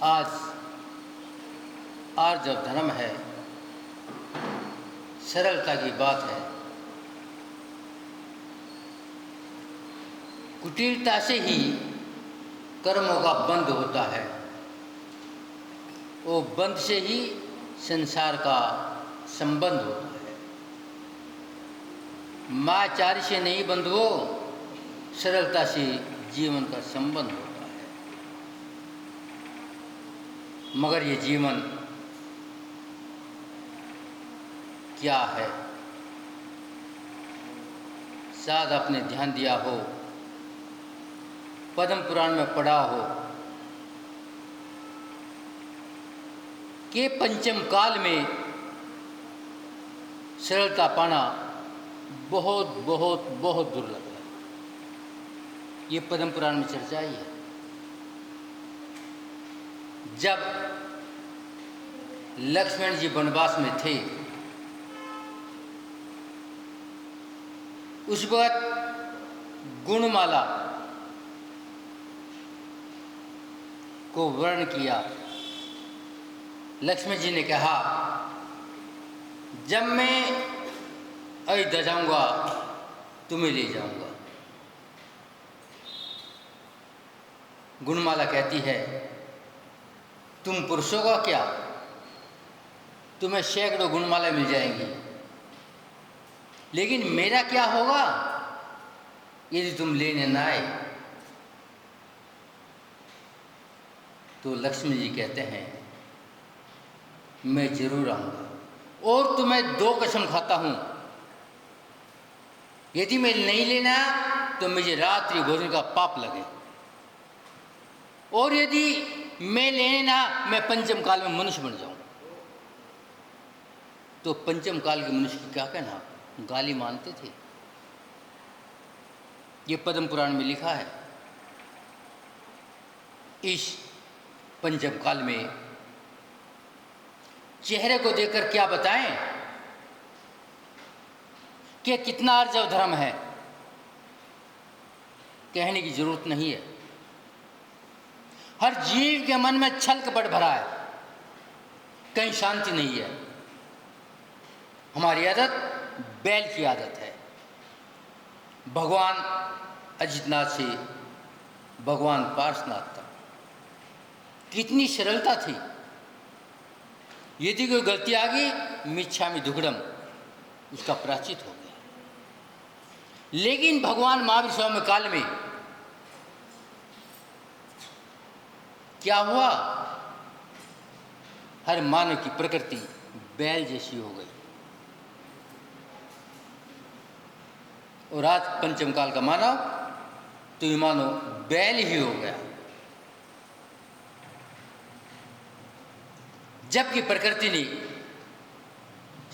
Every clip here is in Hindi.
आज आर्जव धर्म है, सरलता की बात है। कुटिलता से ही कर्मों का बंध होता है, वो बंध से ही संसार का संबंध होता है। मायाचारी से नहीं बंधो, सरलता से जीवन का संबंध होता है। मगर ये जीवन क्या है, शायद आपने ध्यान दिया हो, पद्म पुराण में पढ़ा हो कि पंचम काल में सरलता पाना बहुत बहुत बहुत दुर्लभ है। ये पद्म पुराण में चर्चा ही है। जब लक्ष्मण जी वनवास में थे, उस वक्त गुणमाला को वर्ण किया। लक्ष्मण जी ने कहा, जब मैं अयोध्या जाऊंगा तुम्हें ले जाऊंगा। गुणमाला कहती है, तुम पुरुषों का क्या, तुम्हें सैकड़ों गुणमाला मिल जाएंगी, लेकिन मेरा क्या होगा यदि तुम लेने ना आए। तो लक्ष्मण जी कहते हैं, मैं जरूर आऊंगा, और तुम्हें दो कसम खाता हूं, यदि मैं नहीं लेना तो मुझे रात्रि भोजन का पाप लगे, और यदि मैं लेने ना, मैं पंचम काल में मनुष्य बन जाऊं। तो पंचम काल के मनुष्य की क्या कहना, गाली मानते थे। ये पद्म पुराण में लिखा है। इस पंचम काल में चेहरे को देखकर क्या बताएं कि कितना आर्जव धर्म है, कहने की जरूरत नहीं है। हर जीव के मन में छल कपट भरा है, कहीं शांति नहीं है। हमारी आदत बैल की आदत है। भगवान अजितनाथ से भगवान पार्शनाथ तक कितनी सरलता थी। यदि कोई गलती आ गई, मिच्छामि दुक्कडम, उसका प्रायश्चित हो गया। लेकिन भगवान महावीर स्वामी काल में क्या हुआ, हर मानव की प्रकृति बैल जैसी हो गई। और आज पंचम काल का मानव तो ये मानो बैल ही हो गया। जबकि प्रकृति ने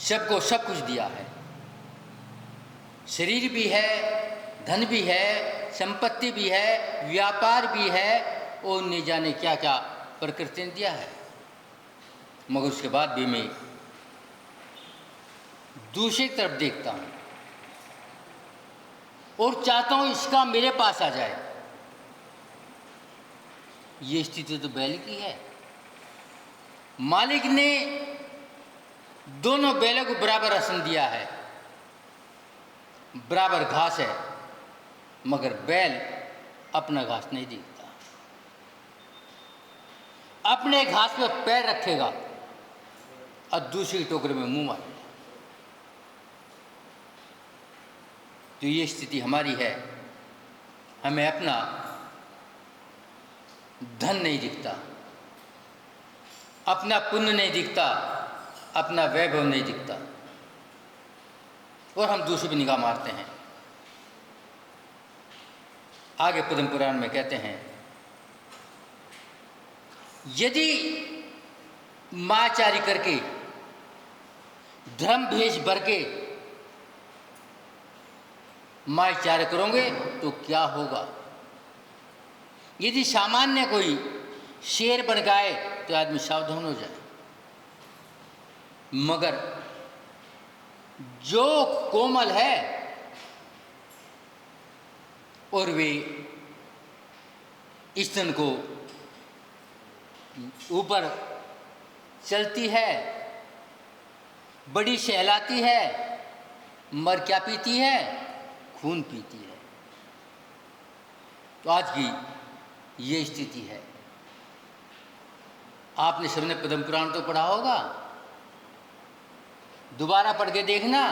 सबको सब कुछ दिया है, शरीर भी है, धन भी है, संपत्ति भी है, व्यापार भी है, और नहीं जाने क्या क्या प्रकृति ने दिया है। मगर उसके बाद भी मैं दूसरी तरफ देखता हूं और चाहता हूं इसका मेरे पास आ जाए। ये स्थिति तो बैल की है। मालिक ने दोनों बैलों को बराबर राशन दिया है, बराबर घास है, मगर बैल अपना घास नहीं देखता। अपने घास पे पैर रखेगा और दूसरी टोकरी में मुंह मारेगा। तो ये स्थिति हमारी है। हमें अपना धन नहीं दिखता, अपना पुण्य नहीं दिखता, अपना वैभव नहीं दिखता, और हम दूसरे पर निगाह मारते हैं। आगे पद्म पुराण में कहते हैं, यदि मायाचारी करके, धर्म भेष भर के मायाचार्य करोगे तो क्या होगा। यदि सामान्य कोई शेर बन गए तो आदमी सावधान हो जाए, मगर जो कोमल है और वे स्तन को ऊपर चलती है, बड़ी सहलाती है, मर क्या पीती है? खून पीती है। तो आज की ये स्थिति है। आपने सबने पद्म पुराण तो पढ़ा होगा, दोबारा पढ़ के देखना।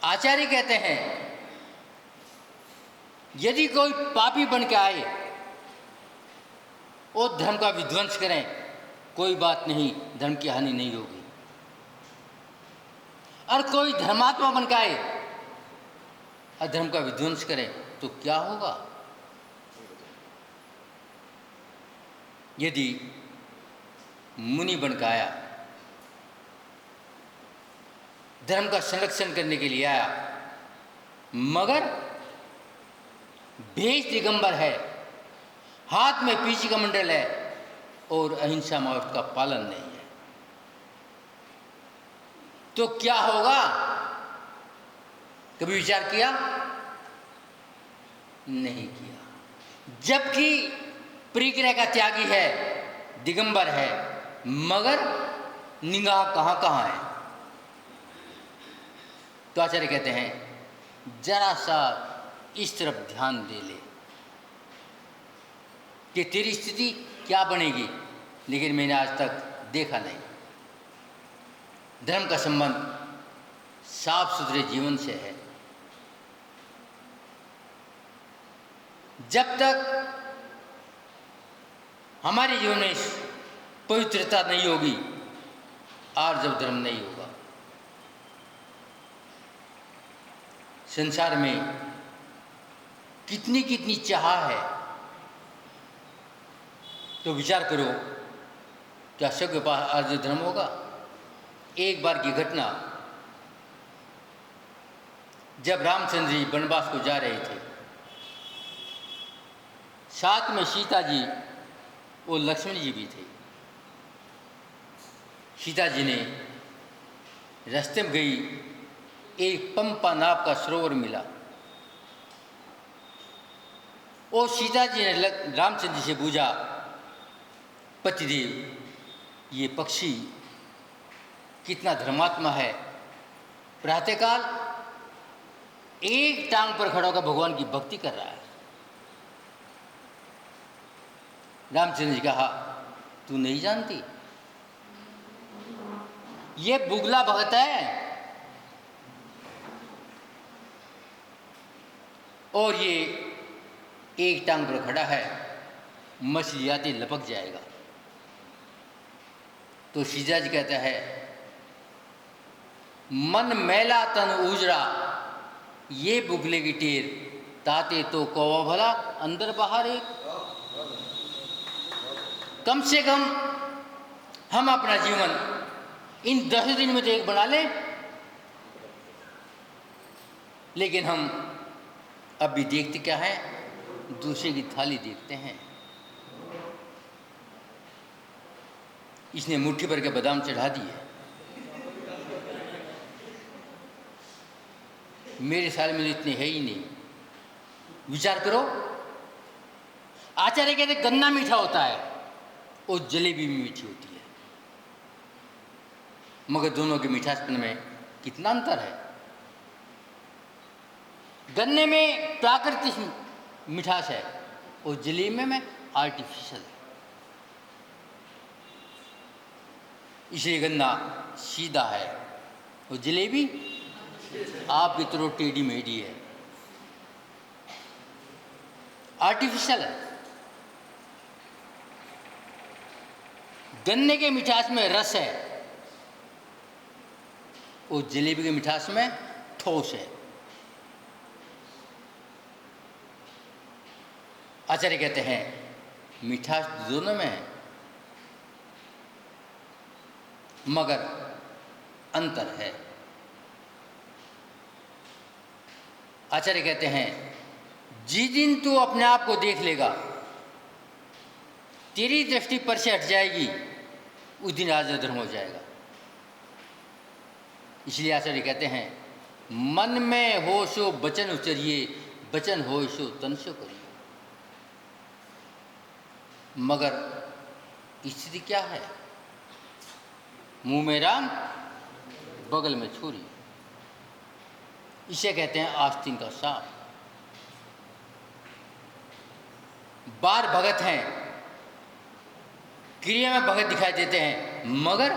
आचार्य कहते हैं यदि कोई पापी बन के आए और धर्म का विध्वंस करें, कोई बात नहीं, धर्म की हानि नहीं होगी। और कोई धर्मात्मा बन के आए और धर्म का विध्वंस करे तो क्या होगा? यदि मुनि बन के आया, धर्म का संरक्षण करने के लिए आया, मगर भेष दिगंबर है, हाथ में पीछे का मंडल है और अहिंसा मार्ग का पालन नहीं है, तो क्या होगा? कभी विचार किया? नहीं किया। जबकि परिग्रह का त्यागी है, दिगंबर है, मगर निगाह कहाँ कहाँ है? तो आचार्य कहते हैं जरा सा इस तरफ ध्यान दे ले कि तेरी स्थिति क्या बनेगी। लेकिन मैंने आज तक देखा नहीं। धर्म का संबंध साफ सुथरे जीवन से है। जब तक हमारे जीवन में पवित्रता नहीं होगी और जब धर्म नहीं होगा, संसार में कितनी कितनी चाह है। तो विचार करो, क्या सबके पास आज धर्म होगा? एक बार की घटना, जब रामचंद्र जी वनवास को जा रहे थे, साथ में सीता जी और लक्ष्मण जी भी थे। सीता जी ने रास्ते में गई, एक पंपा नाम का सरोवर मिला और सीता जी ने रामचंद्र जी से पूछा, पतिदेव, ये पक्षी कितना धर्मात्मा है, प्रातःकाल एक टांग पर खड़ा होकर भगवान की भक्ति कर रहा है। रामचंद्र जी कहा, तू नहीं जानती, ये बुगला भगत है और ये एक टांग पर खड़ा है, मछली आती लपक जाएगा। तो सीता जी कहता है, मन मैला तन उजरा, ये बुगले की टेर, ताते तो कौवा भला अंदर बाहर एक। कम से कम हम अपना जीवन इन 10 दिन में तो एक बना लें। लेकिन हम अब भी देखते क्या है? दूसरे की थाली देखते हैं। इसने मुट्ठी भर के बादाम चढ़ा दिए, मेरे साल में इतने है ही नहीं। विचार करो, आचार्य कहते गन्ना मीठा होता है और जलेबी भी मीठी होती है, मगर दोनों के मिठासपन में कितना अंतर है। गन्ने में प्राकृतिक मिठास है और जलेबी में आर्टिफिशियल है। इसलिए गन्ना सीधा है और जलेबी आपकी तरह टेढ़ी मेढ़ी है, आर्टिफिशियल है। गन्ने के मिठास में रस है और जलेबी के मिठास में ठोस है। आचार्य कहते हैं मिठास दोनों में है, मगर अंतर है। आचार्य कहते हैं जिस दिन तू अपने आप को देख लेगा, तेरी दृष्टि पर से हट जाएगी, उस दिन आज धर्म हो जाएगा। इसलिए आचार्य कहते हैं मन में हो सो बचन उचरिए, बचन हो सो तन सो करिए। मगर स्थिति क्या है? मुंह में राम, बगल में छुरी। इसे कहते हैं आस्तीन का सांप। बार भगत हैं, क्रिया में भगत दिखाई देते हैं, मगर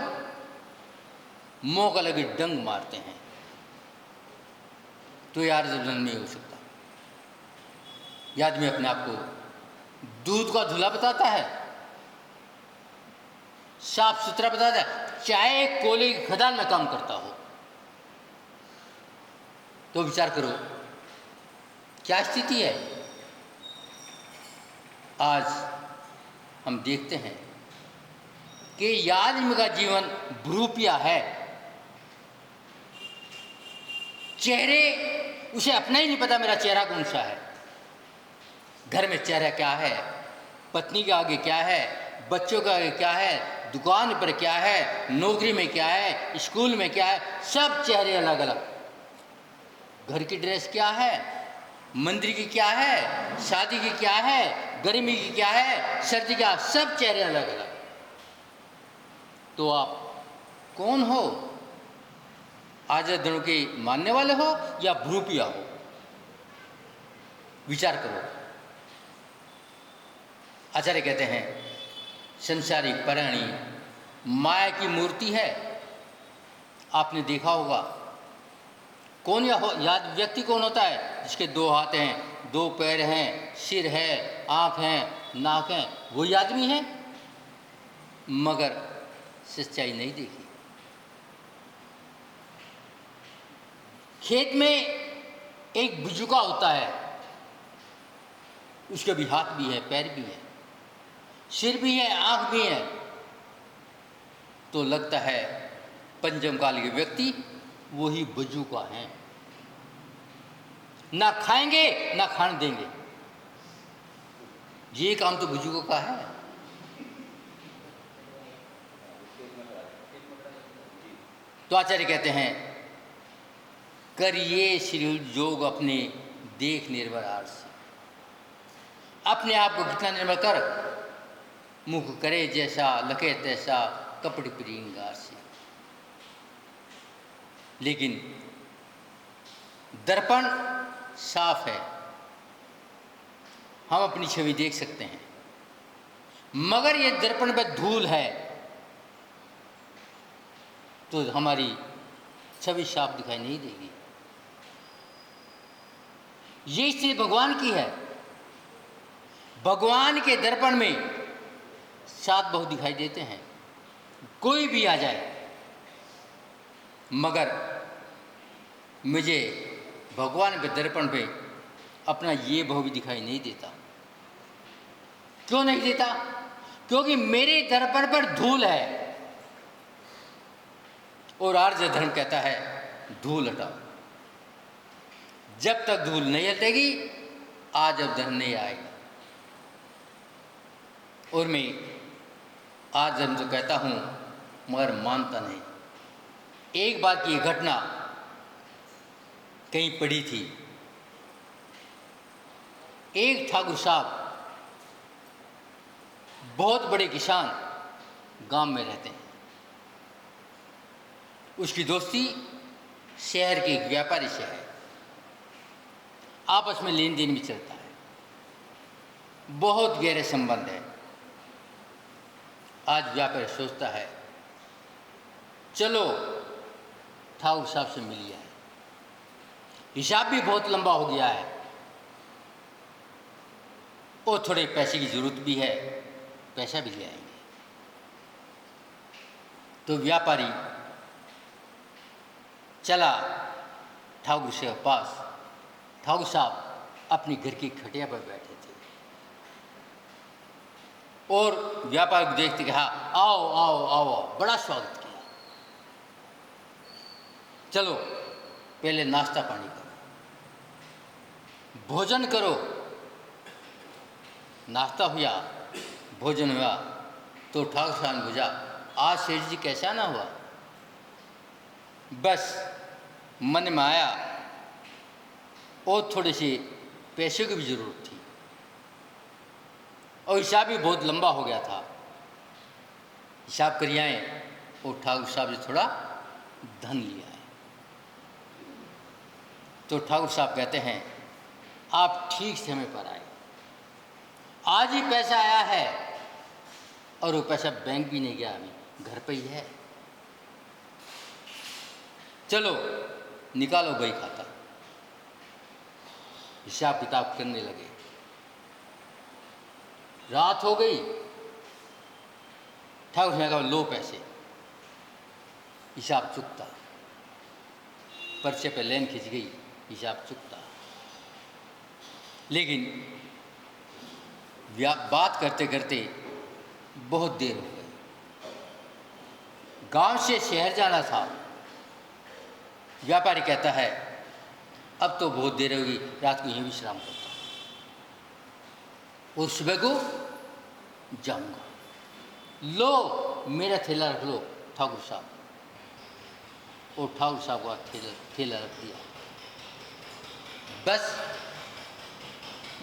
मुंह का लगे डंग मारते हैं। तो यार जन्म नहीं हो सकता। यह आदमी अपने आप को दूध का धुला बताता है, साफ सुथरा बताता है, चाहे कोयले की खदान में काम करता हो। तो विचार करो क्या स्थिति है। आज हम देखते हैं कि यह आदमी का जीवन भ्रूपिया है। चेहरे उसे अपना ही नहीं पता मेरा चेहरा कौन सा है। घर में चेहरा क्या है, पत्नी के आगे क्या है, बच्चों के आगे क्या है, दुकान पर क्या है, नौकरी में क्या है, स्कूल में क्या है, सब चेहरे अलग अलग। घर की ड्रेस क्या है, मंदिर की क्या है, शादी की क्या है, गर्मी की क्या है, सर्दी क्या, सब चेहरे अलग अलग। तो आप कौन हो? आजाद धर्म के मानने वाले हो या भ्रूपिया हो? विचार करो। आचार्य कहते हैं संसारिक प्राणी माया की मूर्ति है। आपने देखा होगा कौन याद व्यक्ति कौन होता है जिसके 2 हाथ हैं, 2 पैर हैं, सिर है, आँख हैं, नाक हैं? वही आदमी है, मगर सच्चाई नहीं देखी। खेत में एक बुजुका होता है, उसके भी हाथ भी है, पैर भी है, सिर भी है, आँख भी है। तो लगता है पंचम काल के व्यक्ति वही बुजुका हैं। ना खाएंगे ना खाने देंगे, ये काम तो बुजुर्गों का है। तो आचार्य कहते हैं करिए श्री जोग अपने देख निर्भर आर से। अपने आप को कितना निर्भर कर, मुख करे जैसा लखे तैसा, कपड़े प्रियंगार से। लेकिन दर्पण साफ है, हम अपनी छवि देख सकते हैं, मगर ये दर्पण पर धूल है तो हमारी छवि साफ दिखाई नहीं देगी। ये स्थिति भगवान की है। भगवान के दर्पण में 7 बहु दिखाई देते हैं, कोई भी आ जाए, मगर मुझे भगवान के दर्पण पे अपना ये बहु भी दिखाई नहीं देता। क्यों नहीं देता? क्योंकि मेरे दर्पण पर धूल है। और आर्य धर्म कहता है धूल हटाओ। जब तक धूल नहीं हटेगी आज अब धर्म नहीं आएगा। और मैं आज धर्म तो कहता हूँ मगर मानता नहीं। एक बार की घटना कहीं पड़ी थी। एक ठाकुर साहब बहुत बड़े किसान गांव में रहते हैं। उसकी दोस्ती शहर के एक व्यापारी से है, आपस में लेन देन भी चलता है, बहुत गहरे संबंध है। आज व्यापारी सोचता है चलो ठाकुर साहब से मिल लिया है, हिसाब भी बहुत लंबा हो गया है और थोड़े पैसे की जरूरत भी है, पैसा भी ले आएंगे। तो व्यापारी चला ठाकुर साहब के पास। ठाकुर साहब अपने घर की खटिया पर बैठे थे और व्यापारी को देखते कहा आओ आओ आओ, बड़ा स्वागत किया। चलो पहले नाश्ता पानी करो, भोजन करो। नाश्ता हुआ, भोजन हुआ तो ठाकुर साहब ने पूछा आज सेठ जी कैसा ना हुआ? बस मन में आया और थोड़े से पैसे की भी ज़रूरत थी और हिसाब भी बहुत लंबा हो गया था। हिसाब कर आए और ठाकुर साहब से थोड़ा धन लिया है। तो ठाकुर साहब कहते हैं आप ठीक समय पर आए, आज ही पैसा आया है और वो पैसा बैंक भी नहीं गया, अभी घर पे ही है। चलो निकालो बही खाता। हिसाब किताब करने लगे। रात हो गई। ठाकुर ने कहा लो पैसे। हिसाब चुकता, पर्चे पे लाइन खिंच गई, हिसाब चुकता। लेकिन बात करते करते बहुत देर हो गई। गांव से शहर जाना था। व्यापारी कहता है अब तो बहुत देर होगी, रात को यहीं विश्राम करता और सुबह को जाऊंगा। लो मेरा थैला रख लो ठाकुर साहब। और ठाकुर साहब का थैला रख दिया। बस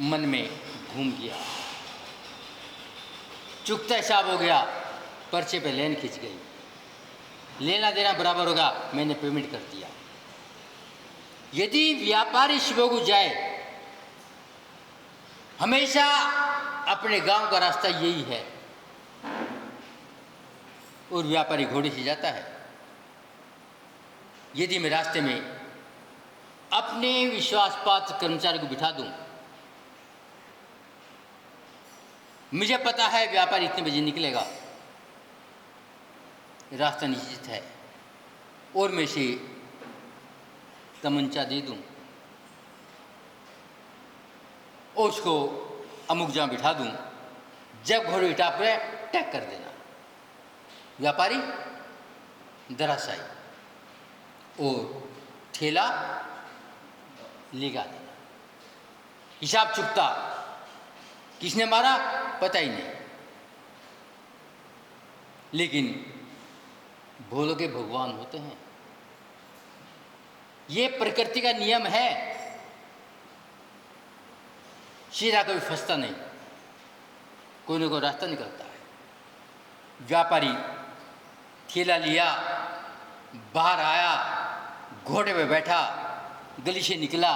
मन में घूम गया, चुकता हिसाब हो गया, पर्चे पे लाइन खिंच गई, लेना देना बराबर होगा, मैंने पेमेंट कर दिया। यदि व्यापारी सुबह को जाए, हमेशा अपने गांव का रास्ता यही है, और व्यापारी घोड़े से जाता है। यदि मैं रास्ते में अपने विश्वास पात्र कर्मचारी को बिठा दूं, मुझे पता है व्यापारी इतने बजे निकलेगा, रास्ता निश्चित है, और मैं से तमंचा दे दूं और उसको अमुक जहाँ बिठा दूं, जब घोड़े बिठा पे टैग कर देना, व्यापारी धराशायी, और ठेला लेगा देना। हिसाब चुकता, किसने मारा पता ही नहीं। लेकिन भोलों के भगवान होते हैं, ये प्रकृति का नियम है, सीधा कभी फंसता नहीं, कोई न कोई रास्ता निकलता है। व्यापारी ठेला लिया, बाहर आया, घोड़े पे बैठा, गली से निकला,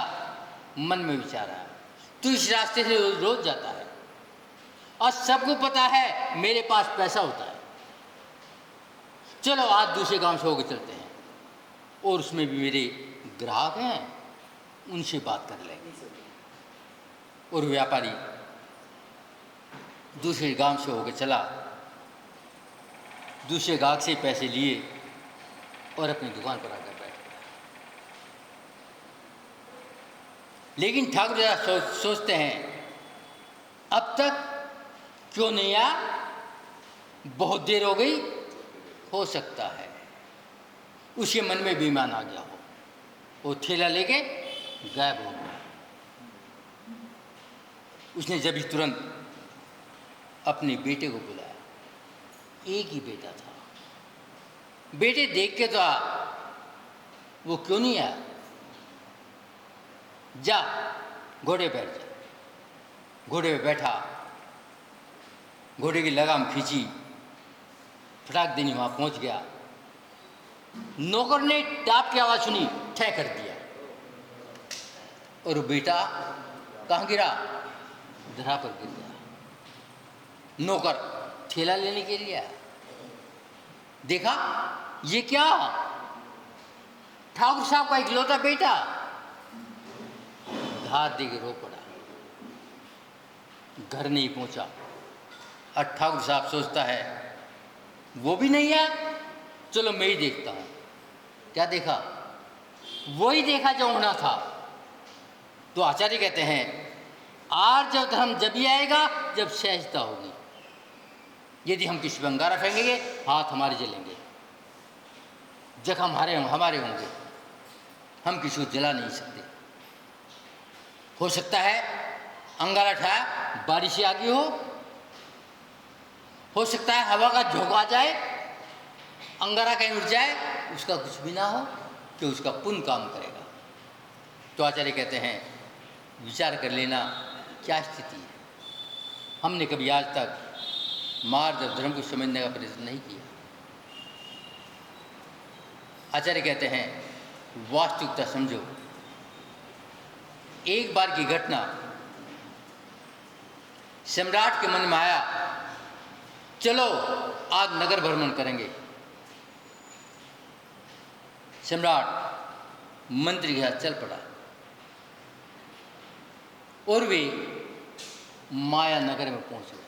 मन में विचार आया तो इस रास्ते से रोज जाता है और सबको पता है मेरे पास पैसा होता है, चलो आज दूसरे गांव से होकर चलते हैं, और उसमें भी मेरे ग्राहक हैं, उनसे बात कर लेंगे। और व्यापारी दूसरे गांव से होकर चला, दूसरे ग्राहक से पैसे लिए और अपनी दुकान पर आकर बैठ गया। लेकिन ठाकुर जी सोचते हैं अब तक क्यों नहीं आया, बहुत देर हो गई, हो सकता है उसके मन में बेईमान आ गया हो, वो थैला लेके गायब हो गया। उसने जब ही तुरंत अपने बेटे को बुलाया, एक ही बेटा था। बेटे देख के तो वो क्यों नहीं आया, जा घोड़े बैठ जा। घोड़े पे बैठा, घोड़े की लगाम खींची, फटाक देनी वहां पहुंच गया। नौकर ने टाप की आवाज सुनी, ठह कर दिया, और बेटा कहाँ गिरा, धरा पर गिर गया। नौकर ठेला लेने के लिए आया, देखा ये क्या, ठाकुर साहब का इकलौता बेटा, धार दे के रो पड़ा, घर नहीं पहुंचा। और ठाकुर साहब सोचता है वो भी नहीं है, चलो मैं ही देखता हूं। क्या देखा, वही देखा जो होना था। तो आचार्य कहते हैं आज जब धर्म जब ही आएगा जब सहजता होगी। यदि हम किसी पर अंगारा फेंकेंगे, हाथ हमारे जलेंगे, जख्म हमारे होंगे, हम किसी को जला नहीं सकते। हो सकता है अंगारा उठाया, बारिश आ गई हो सकता है हवा का झोंका आ जाए, अंगारा कहीं उठ जाए, उसका कुछ भी ना हो कि उसका पुण्य काम करेगा। तो आचार्य कहते हैं विचार कर लेना क्या स्थिति है। हमने कभी आज तक मार्ग और धर्म को समझने का प्रयत्न नहीं किया। आचार्य कहते हैं वास्तविकता समझो। एक बार की घटना सम्राट के मन में आया, चलो आज नगर भ्रमण करेंगे। सम्राट मंत्री के साथ चल पड़ा और वे माया नगर में पहुंच गए।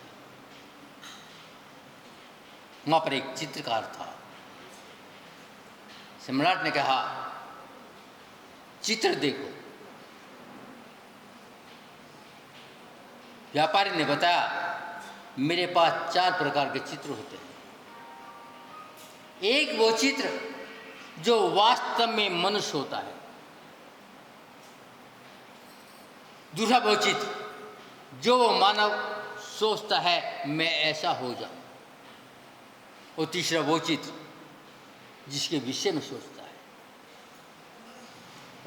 वहां पर एक चित्रकार था। सम्राट ने कहा, चित्र देखो। व्यापारी ने बताया, मेरे पास 4 प्रकार के चित्र होते हैं। एक वो चित्र जो वास्तव में मनुष्य होता है, दूसरा वो चित्र जो वो मानव सोचता है मैं ऐसा हो जाऊं, और तीसरा वो चित्र जिसके विषय में सोचता है,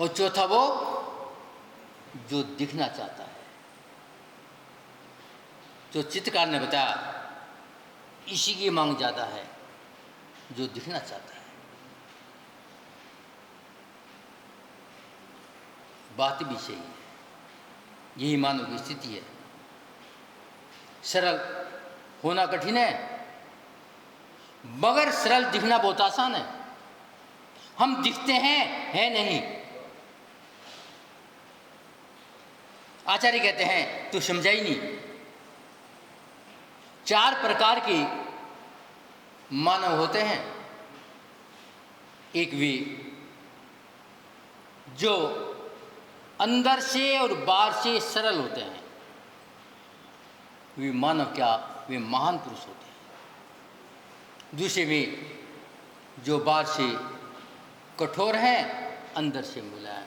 और चौथा वो जो दिखना चाहता है। जो चित्रकार ने बताया, इसी की मांग ज़्यादा है जो दिखना चाहता है। बात भी सही है, यही मानव की स्थिति है। सरल होना कठिन है, मगर सरल दिखना बहुत आसान है। हम दिखते हैं, है नहीं। आचार्य कहते हैं तू समझा ही नहीं। 4 प्रकार के मानव होते हैं। एक वे जो अंदर से और बाहर से सरल होते हैं, वे मानव क्या, वे महान पुरुष होते हैं। दूसरे वे जो बाहर से कठोर हैं, अंदर से मुलायम हैं।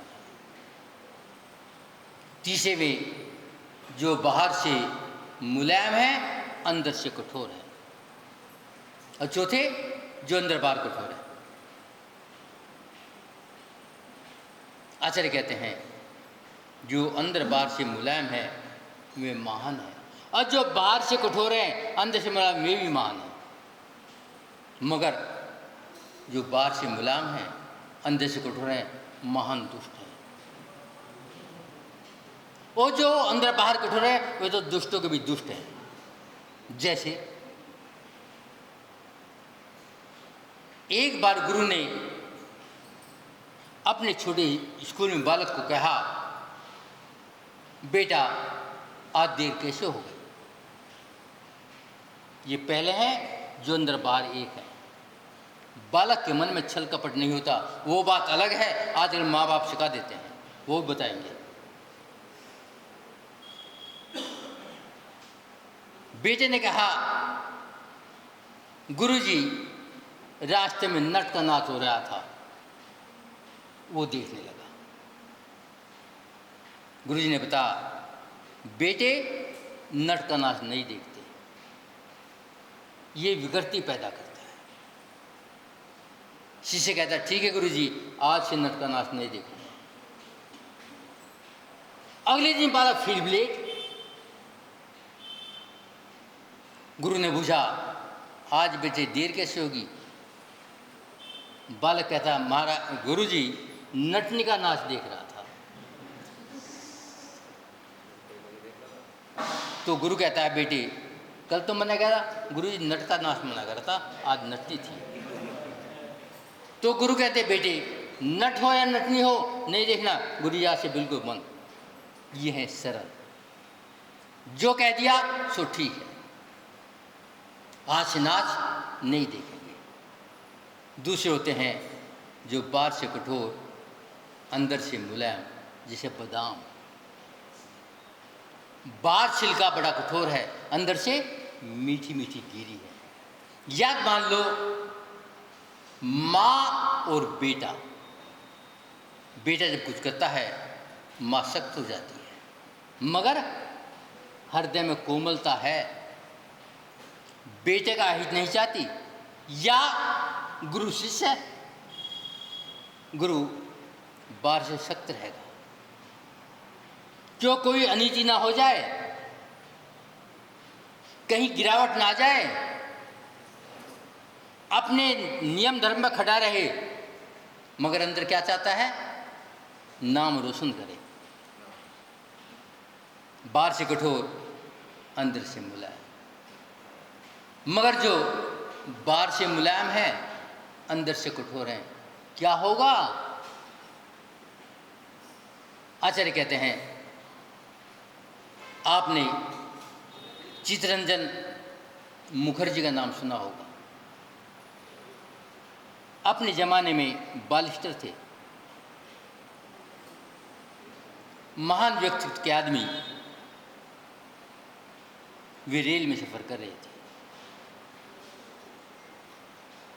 तीसरे वे जो बाहर से मुलायम हैं, अंदर से कठोर है। और चौथे जो अंदर बाहर कठोर है। आचार्य कहते हैं जो अंदर बाहर से मुलायम है वे महान है, और जो बाहर से कठोर है अंदर से मुलायम वे भी महान है। मगर जो बाहर से मुलायम है अंदर से कठोर है, महान दुष्ट है। और जो अंदर बाहर कठोर है वे तो दुष्टों के भी दुष्ट हैं। जैसे एक बार गुरु ने अपने छोटे स्कूल में बालक को कहा, बेटा आज देर कैसे हो गई? ये पहले है जो अंदर बाहर एक है। बालक के मन में छल कपट नहीं होता, वो बात अलग है। आजकल माँ बाप सिखा देते हैं, वो बताएंगे। बेटे ने कहा, गुरुजी रास्ते में नट का नाच हो रहा था, वो देखने लगा। गुरुजी ने बताया, बेटे नट का नाच नहीं देखते, ये विकृति पैदा करता है। शिष्य कहता है, ठीक है गुरुजी, आज से नट का नाच नहीं देखूंगा। अगले दिन बालक फिर लेट। गुरु ने पूछा, आज बेटे देर कैसे होगी? बालक कहता, महाराज गुरुजी नटनी का नाच देख रहा था। तो गुरु कहता है, बेटे कल तो मना करा, गुरुजी नट का नाच मना करा था, आज नटनी थी। तो गुरु कहते, बेटे नट हो या नटनी हो नहीं देखना, गुरुजी आज से बिल्कुल बंद। ये है सरल, जो कह दिया सो ठीक है, आज से नाच नहीं देखेंगे। दूसरे होते हैं जो बाहर से कठोर अंदर से मुलायम, जैसे बादाम। बाहर छिलका बड़ा कठोर है, अंदर से मीठी मीठी गिरी है। याद मान लो माँ और बेटा, बेटा जब कुछ करता है माँ सख्त हो जाती है, मगर हृदय में कोमलता है। बेटे का हित नहीं चाहती। या गुरु शिष्य है, गुरु बाहर से सख्त रहेगा, क्यों कोई अनिति ना हो जाए। कहीं गिरावट ना आ जाए, अपने नियम धर्म में खड़ा रहे, मगर अंदर क्या चाहता है? नाम रोशन करे। बाहर से कठोर, अंदर से मुलायम। मगर जो बाहर से मुलायम है, अंदर से कठोर है, क्या होगा? आचार्य कहते हैं, आपने चित्तरंजन मुखर्जी का नाम सुना होगा। अपने ज़माने में बालिस्टर थे, महान व्यक्तित्व के आदमी। वे रेल में सफ़र कर रहे थे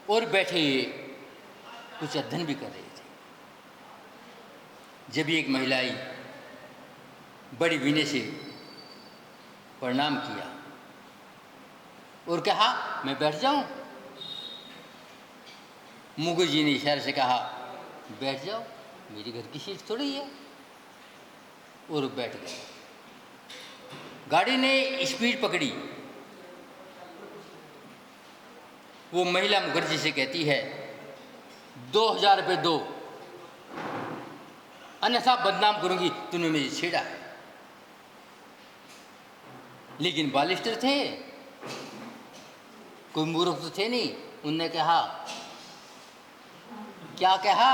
और बैठे कुछ अध्ययन भी कर रहे थे। जब एक महिला आई, बड़ी विनय से प्रणाम किया और कहा, मैं बैठ जाऊं? मुखर्जी जी ने इशारे से कहा, बैठ जाओ, मेरी घर की सीट थोड़ी है। और बैठ गए। गाड़ी ने स्पीड पकड़ी। वो महिला मुखर्जी से कहती है, 2000 रुपये दो, अन्यथा बदनाम करूंगी, तूने मुझे छेड़ा है। लेकिन बालिस्टर थे, कोई मूर्ख तो थे नहीं। उनने कहा, क्या कहा?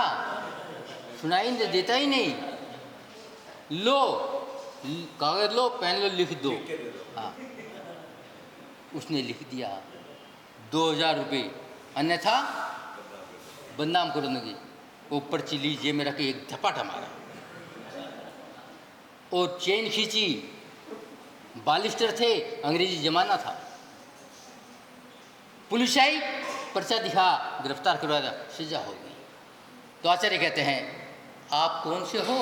सुनाई देता ही नहीं। लो कागज लो, पेन लो, लिख दो। हाँ, उसने लिख दिया 2000 रुपये, अन्यथा बदनाम करूंगी। वो पर्ची ली, जेब में रखी, एक झपाटा मारा और चेन खींची। बालिस्टर थे, अंग्रेजी जमाना था। पुलिस आई, पर्चा दिखा, गिरफ्तार करवाया, सजा हो गई। तो आचार्य कहते हैं, आप कौन से हो?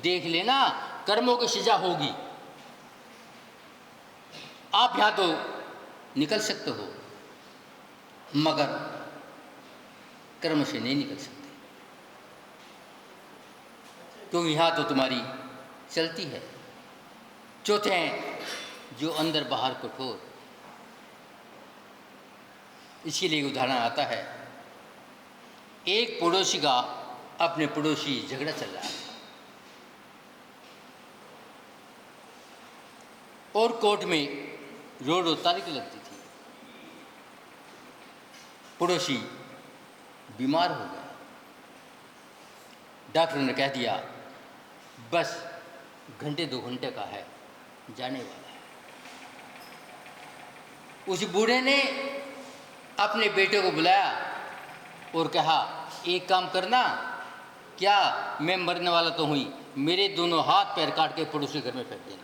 देख लेना, कर्मों की सजा होगी। आप यहां तो निकल सकते हो, मगर कर्म से नहीं निकल सकते, क्योंकि यहां तो तुम्हारी चलती है। चौथे हैं, जो अंदर बाहर कठोर। इसके लिए उदाहरण आता है, एक पड़ोसी का अपने पड़ोसी झगड़ा चल रहा है और कोर्ट में रोज तारीख लगती थी। पड़ोसी बीमार हो गया। डॉक्टर ने कह दिया, बस घंटे 2 घंटे का है, जाने वाला है। उस बूढ़े ने अपने बेटे को बुलाया और कहा, एक काम करना, क्या मैं मरने वाला तो हुई, मेरे दोनों हाथ पैर काट के पड़ोसी घर में फेंक देना।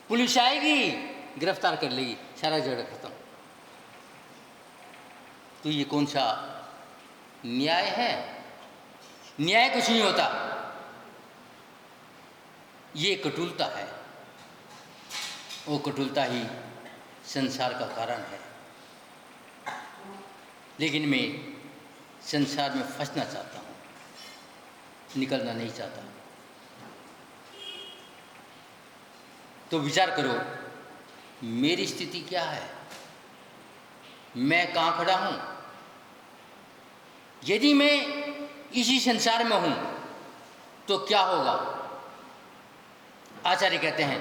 पुलिस आएगी, गिरफ्तार कर लेगी, सारा झगड़ा खत्म। तो ये कौन सा न्याय है? न्याय कुछ नहीं होता, ये कटुलता है। वो कटुलता ही संसार का कारण है। लेकिन मैं संसार में फंसना चाहता हूँ, निकलना नहीं चाहता। तो विचार करो, मेरी स्थिति क्या है? मैं कहाँ खड़ा हूँ? यदि मैं इसी संसार में हूँ तो क्या होगा? आचार्य कहते हैं,